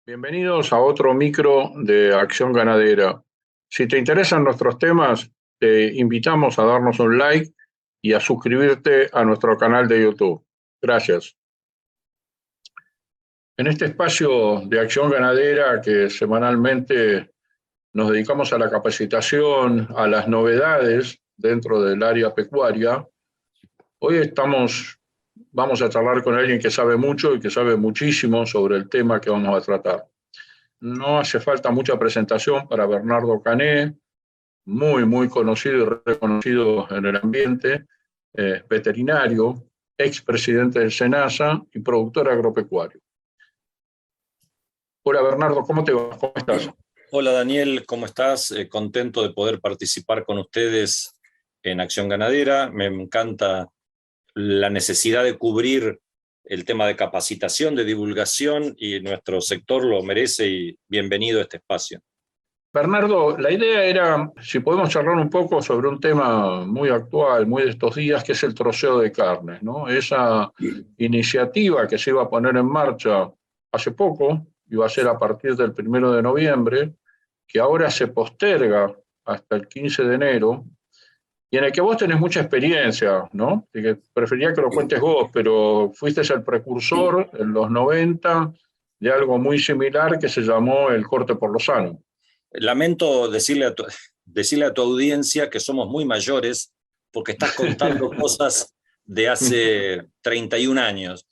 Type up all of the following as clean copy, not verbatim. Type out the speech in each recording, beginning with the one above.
Bienvenidos a otro micro de Acción Ganadera. Si te interesan nuestros temas, te invitamos a darnos un like y a suscribirte a nuestro canal de YouTube. Gracias. En este espacio de Acción Ganadera que semanalmente nos dedicamos a la capacitación, a las novedades dentro del área pecuaria, hoy vamos a charlar con alguien que sabe mucho y que sabe muchísimo sobre el tema que vamos a tratar. No hace falta mucha presentación para Bernardo Cané, muy conocido y reconocido en el ambiente, veterinario, expresidente del SENASA y productor agropecuario. Hola Bernardo, ¿cómo te va? ¿Cómo estás? Hola Daniel, ¿cómo estás? Contento de poder participar con ustedes en Acción Ganadera. Me encanta la necesidad de cubrir el tema de capacitación, de divulgación, y nuestro sector lo merece, y bienvenido a este espacio. Bernardo, la idea era si podemos charlar un poco sobre un tema muy actual, muy de estos días, que es el troceo de carnes, ¿no? Esa iniciativa que se iba a poner en marcha hace poco, iba a ser a partir del 1 de noviembre, que ahora se posterga hasta el 15 de enero, y en el que vos tenés mucha experiencia, ¿no? Y que preferiría que lo cuentes vos, pero fuiste el precursor en los 90 de algo muy similar que se llamó el corte por lo sano. Lamento decirle a tu audiencia que somos muy mayores, porque estás contando cosas de hace 31 años.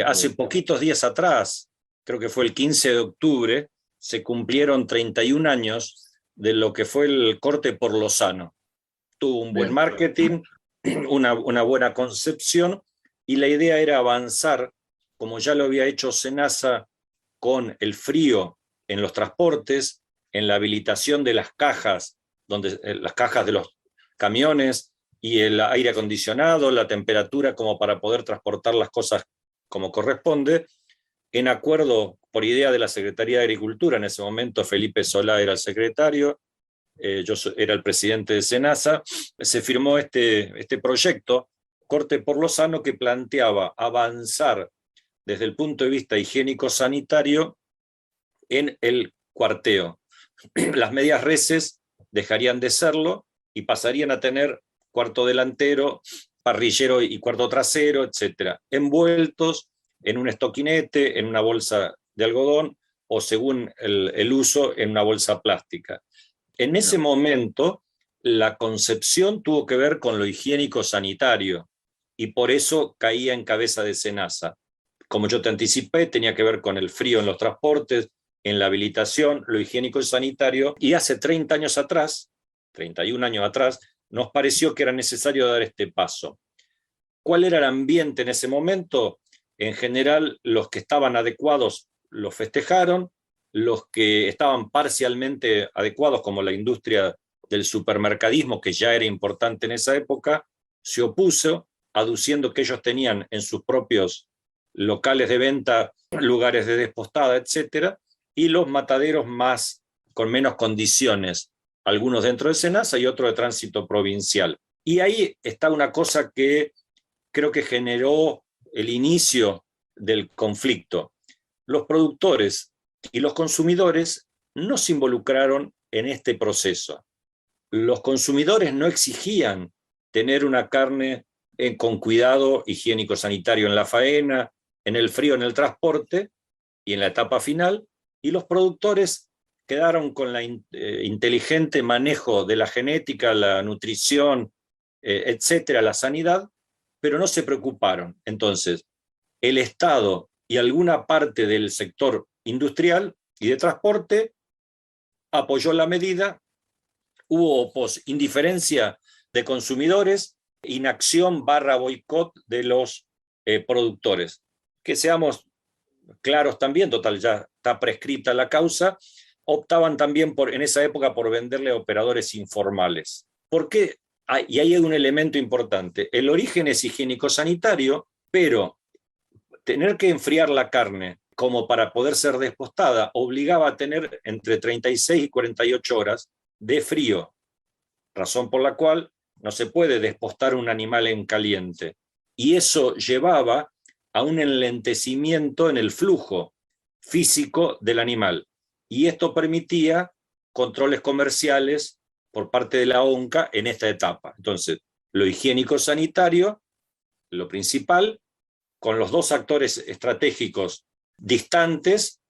Hace poquitos días atrás, creo que fue el 15 de octubre, se cumplieron 31 años de lo que fue el corte por lo sano. Tuvo un buen marketing, una buena concepción, y la idea era avanzar, como ya lo había hecho SENASA, con el frío en los transportes, en la habilitación de las cajas, las cajas de los camiones, y el aire acondicionado, la temperatura, como para poder transportar las cosas como corresponde, en acuerdo por idea de la Secretaría de Agricultura. En ese momento Felipe Solá era el secretario, yo era el presidente de SENASA. Se firmó este proyecto, Corte por lo Sano, que planteaba avanzar desde el punto de vista higiénico-sanitario en el cuarteo. Las medias reses dejarían de serlo y pasarían a tener cuarto delantero, parrillero y cuarto trasero, etcétera, envueltos en un estoquinete, en una bolsa de algodón, o según el uso, en una bolsa plástica. En ese momento, la concepción tuvo que ver con lo higiénico-sanitario, y por eso caía en cabeza de SENASA. Como yo te anticipé, tenía que ver con el frío en los transportes, en la habilitación, lo higiénico y sanitario, y hace 30 años atrás, 31 años atrás, nos pareció que era necesario dar este paso. ¿Cuál era el ambiente en ese momento? En general, los que estaban adecuados los festejaron, los que estaban parcialmente adecuados, como la industria del supermercadismo, que ya era importante en esa época, se opuso, aduciendo que ellos tenían en sus propios locales de venta lugares de despostada, etcétera, y los mataderos con menos condiciones, algunos dentro de SENASA y otros de tránsito provincial. Y ahí está una cosa que creo que generó el inicio del conflicto. Los productores y los consumidores no se involucraron en este proceso. Los consumidores no exigían tener una carne con cuidado higiénico-sanitario en la faena, en el frío, en el transporte y en la etapa final, y los productores quedaron con el inteligente manejo de la genética, la nutrición, etcétera, la sanidad, pero no se preocuparon. Entonces, el Estado y alguna parte del sector industrial y de transporte apoyó la medida. Hubo indiferencia de consumidores, inacción / boicot de los productores. Que seamos claros también, total, ya está prescrita la causa, optaban también en esa época por venderle a operadores informales. ¿Por qué? Y ahí hay un elemento importante. El origen es higiénico-sanitario, pero tener que enfriar la carne como para poder ser despostada obligaba a tener entre 36 y 48 horas de frío, razón por la cual no se puede despostar un animal en caliente. Y eso llevaba a un enlentecimiento en el flujo físico del animal. Y esto permitía controles comerciales por parte de la ONCA en esta etapa. Entonces, lo higiénico-sanitario, lo principal, con los dos actores estratégicos distantes,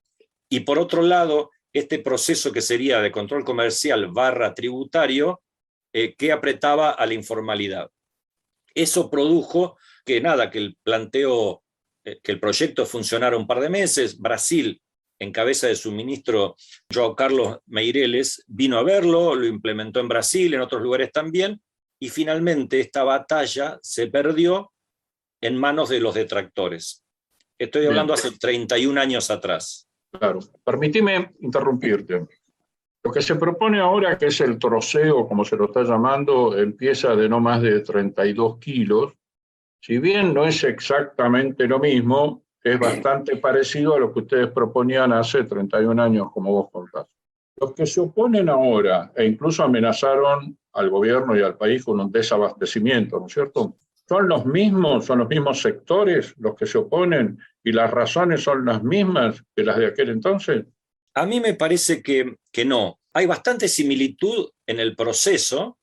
y por otro lado, este proceso que sería de control comercial / tributario, que apretaba a la informalidad. Eso produjo que que el planteo, que el proyecto funcionara un par de meses. Brasil, en cabeza de su ministro João Carlos Meireles, vino a verlo, lo implementó en Brasil, en otros lugares también, y finalmente esta batalla se perdió en manos de los detractores. Estoy hablando hace 31 años atrás. Claro. Permíteme interrumpirte. Lo que se propone ahora, que es el troceo, como se lo está llamando, empieza de no más de 32 kilos. Si bien no es exactamente lo mismo, es bastante parecido a lo que ustedes proponían hace 31 años, como vos contás. Los que se oponen ahora, e incluso amenazaron al gobierno y al país con un desabastecimiento, ¿no es cierto? ¿Son los mismos sectores los que se oponen y las razones son las mismas que las de aquel entonces? A mí me parece que no. Hay bastante similitud en el proceso,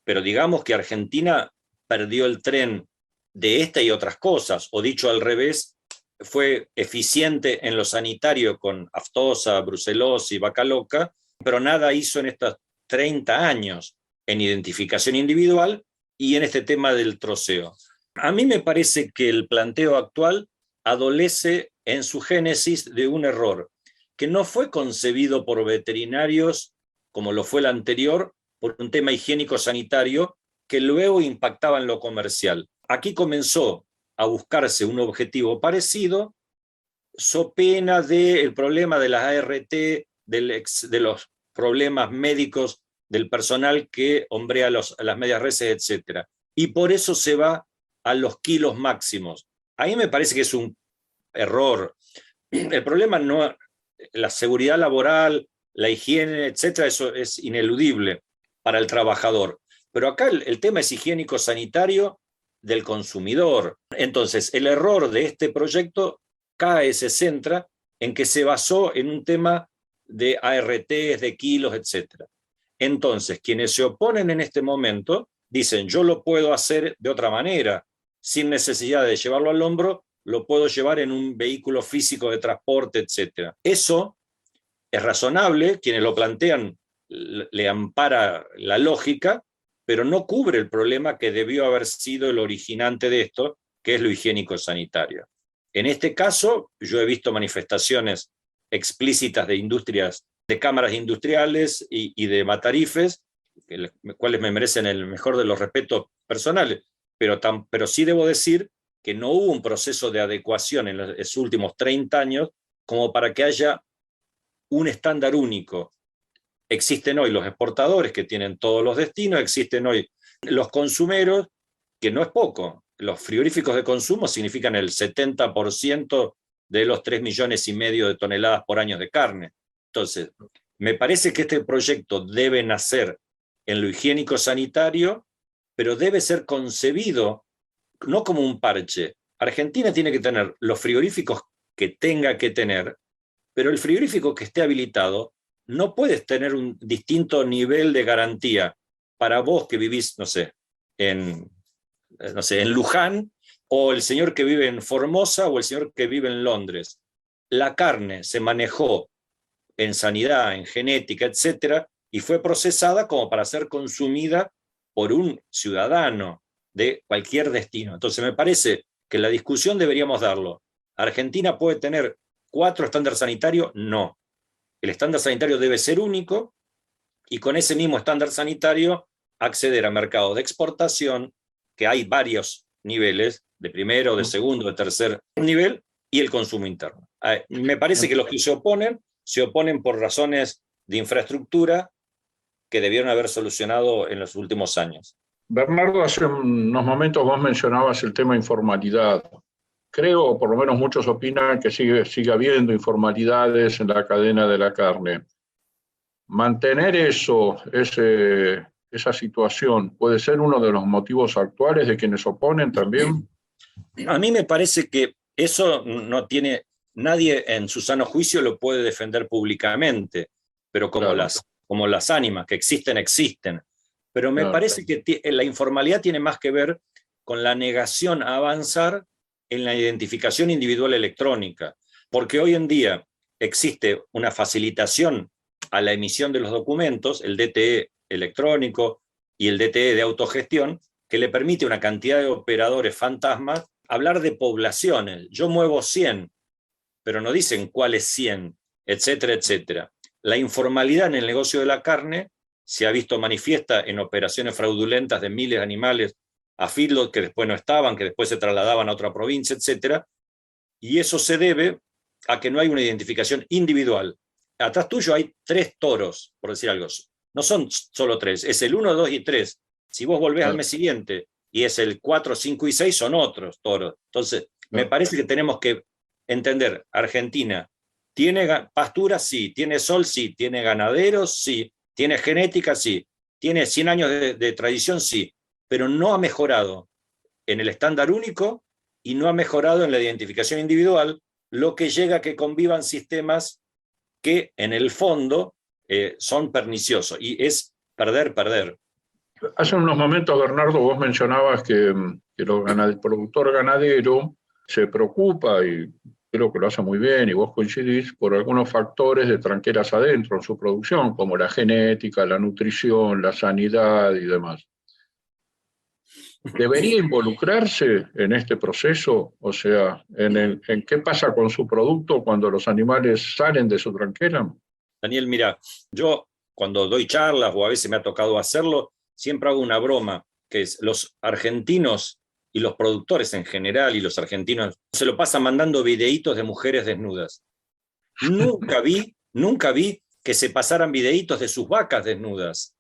pero digamos que Argentina perdió el tren de esta y otras cosas, o dicho al revés, fue eficiente en lo sanitario con aftosa, brucelosis, vaca loca, pero nada hizo en estos 30 años en identificación individual y en este tema del troceo. A mí me parece que el planteo actual adolece en su génesis de un error, que no fue concebido por veterinarios como lo fue el anterior, por un tema higiénico-sanitario que luego impactaba en lo comercial. Aquí comenzó a buscarse un objetivo parecido, so pena del problema de las ART, de los problemas médicos del personal que hombrea las medias reses, etc. Y por eso se va a los kilos máximos. A mí me parece que es un error. El problema no, la seguridad laboral, la higiene, etcétera, eso es ineludible para el trabajador. Pero acá el tema es higiénico-sanitario del consumidor. Entonces, el error de este proyecto se centra en que se basó en un tema de ARTs, de kilos, etcétera. Entonces, quienes se oponen en este momento dicen, yo lo puedo hacer de otra manera, sin necesidad de llevarlo al hombro, lo puedo llevar en un vehículo físico de transporte, etc. Eso es razonable, quienes lo plantean le ampara la lógica, pero no cubre el problema que debió haber sido el originante de esto, que es lo higiénico-sanitario. En este caso, yo he visto manifestaciones explícitas de industrias, de cámaras industriales y de matarifes, cuales me merecen el mejor de los respetos personales, pero sí debo decir que no hubo un proceso de adecuación en los últimos 30 años como para que haya un estándar único. Existen hoy los exportadores que tienen todos los destinos, existen hoy los consumeros, que no es poco. Los frigoríficos de consumo significan el 70% de los 3,5 millones de toneladas por año de carne. Entonces, me parece que este proyecto debe nacer en lo higiénico-sanitario, pero debe ser concebido no como un parche. Argentina tiene que tener los frigoríficos que tenga que tener, pero el frigorífico que esté habilitado no puedes tener un distinto nivel de garantía para vos que vivís, no sé, en Luján, o el señor que vive en Formosa, o el señor que vive en Londres. La carne se manejó en sanidad, en genética, etcétera, y fue procesada como para ser consumida por un ciudadano de cualquier destino. Entonces me parece que la discusión deberíamos darlo. ¿Argentina puede tener 4 estándares sanitarios? No. El estándar sanitario debe ser único y con ese mismo estándar sanitario acceder a mercados de exportación, que hay varios niveles, de primero, de segundo, de tercer nivel, y el consumo interno. Me parece que los que se oponen por razones de infraestructura que debieron haber solucionado en los últimos años. Bernardo, hace unos momentos vos mencionabas el tema informalidad. Creo, o por lo menos muchos opinan, que sigue habiendo informalidades en la cadena de la carne. Mantener esa situación, ¿puede ser uno de los motivos actuales de quienes oponen también? A mí me parece que eso no tiene nadie en su sano juicio lo puede defender públicamente, pero Claro, como las ánimas que existen, existen. Pero me claro. parece que la informalidad tiene más que ver con la negación a avanzar en la identificación individual electrónica, porque hoy en día existe una facilitación a la emisión de los documentos, el DTE electrónico y el DTE de autogestión, que le permite a una cantidad de operadores fantasmas hablar de poblaciones. Yo muevo 100, pero no dicen cuáles 100, etcétera, etcétera. La informalidad en el negocio de la carne se ha visto manifiesta en operaciones fraudulentas de miles de animales a feedlot que después no estaban, que después se trasladaban a otra provincia, etcétera, y eso se debe a que no hay una identificación individual. Atrás tuyo hay 3 toros, por decir algo. No son solo 3, es el 1, 2 y 3. Si vos volvés al mes siguiente y es el 4, 5 y 6, son otros toros. Entonces, me parece que tenemos que entender, Argentina, ¿tiene pastura? Sí. ¿Tiene sol? Sí. ¿Tiene ganaderos? Sí. ¿Tiene genética? Sí. ¿Tiene 100 años de tradición? Sí. Pero no ha mejorado en el estándar único y no ha mejorado en la identificación individual, lo que llega a que convivan sistemas que en el fondo son perniciosos y es perder, perder. Hace unos momentos, Bernardo, vos mencionabas que el productor ganadero se preocupa, y creo que lo hace muy bien, y vos coincidís, por algunos factores de tranqueras adentro en su producción, como la genética, la nutrición, la sanidad y demás. ¿Debería involucrarse en este proceso? O sea, en qué pasa con su producto cuando los animales salen de su tranquera. Daniel, mira, yo cuando doy charlas o a veces me ha tocado hacerlo, siempre hago una broma, que es los argentinos y los productores en general y los argentinos se lo pasan mandando videitos de mujeres desnudas. Nunca vi que se pasaran videitos de sus vacas desnudas.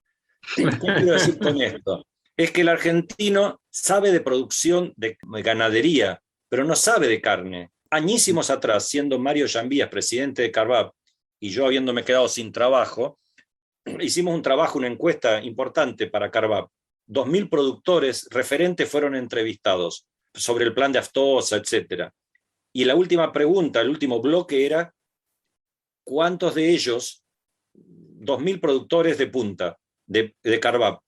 ¿Qué quiero decir con esto? Es que el argentino sabe de producción de ganadería, pero no sabe de carne. Añísimos atrás, siendo Mario Llambías presidente de Carvap y yo habiéndome quedado sin trabajo, hicimos un trabajo, una encuesta importante para Carvap. 2.000 productores referentes fueron entrevistados sobre el plan de aftosa, etc. Y la última pregunta, el último bloque era ¿cuántos de ellos, 2.000 productores de punta de Carvap,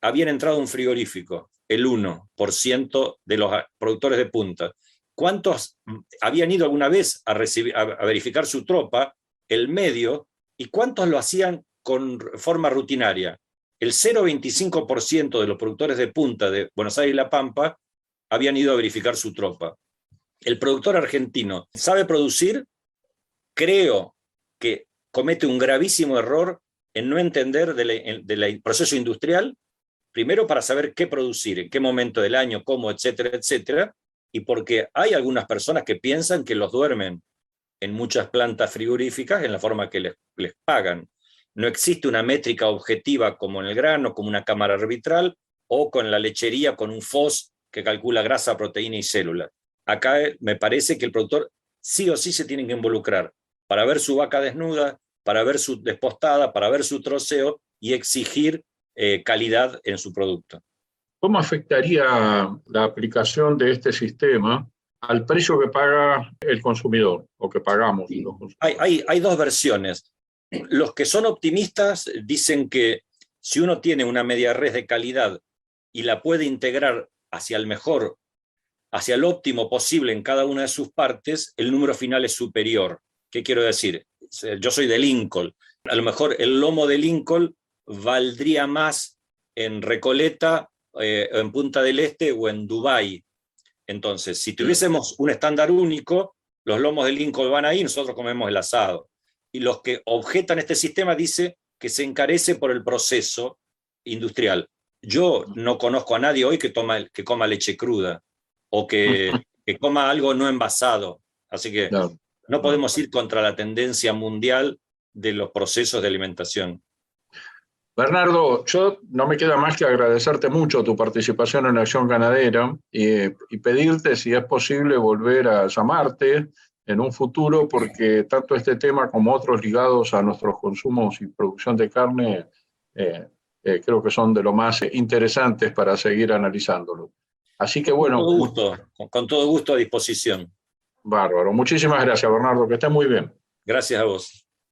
habían entrado a un frigorífico? El 1% de los productores de punta. ¿Cuántos habían ido alguna vez a verificar su tropa? El medio. ¿Y cuántos lo hacían con forma rutinaria? El 0,25% de los productores de punta de Buenos Aires y La Pampa habían ido a verificar su tropa. El productor argentino sabe producir, creo que comete un gravísimo error en no entender del proceso industrial, primero para saber qué producir, en qué momento del año, cómo, etcétera, etcétera, y porque hay algunas personas que piensan que los duermen en muchas plantas frigoríficas en la forma que les pagan. No existe una métrica objetiva como en el grano, como una cámara arbitral, o con la lechería con un FOS que calcula grasa, proteína y célula. Acá me parece que el productor sí o sí se tiene que involucrar para ver su vaca desnuda, para ver su despostada, para ver su troceo y exigir calidad en su producto. ¿Cómo afectaría la aplicación de este sistema al precio que paga el consumidor o que pagamos los consumidores? Hay dos versiones. Los que son optimistas dicen que si uno tiene una media res de calidad y la puede integrar hacia el mejor, hacia el óptimo posible en cada una de sus partes, el número final es superior. ¿Qué quiero decir? Yo soy de Lincoln. A lo mejor el lomo de Lincoln valdría más en Recoleta, en Punta del Este o en Dubái. Entonces, si tuviésemos un estándar único, los lomos de Lincoln van ahí y nosotros comemos el asado. Y los que objetan este sistema dicen que se encarece por el proceso industrial. Yo no conozco a nadie hoy que coma leche cruda o que coma algo no envasado. Así que no podemos ir contra la tendencia mundial de los procesos de alimentación. Bernardo, yo no me queda más que agradecerte mucho tu participación en Acción Ganadera y pedirte si es posible volver a llamarte en un futuro, porque tanto este tema como otros ligados a nuestros consumos y producción de carne creo que son de lo más interesantes para seguir analizándolo. Así que bueno, Con todo gusto a disposición. Bárbaro. Muchísimas gracias, Bernardo, que estés muy bien. Gracias a vos.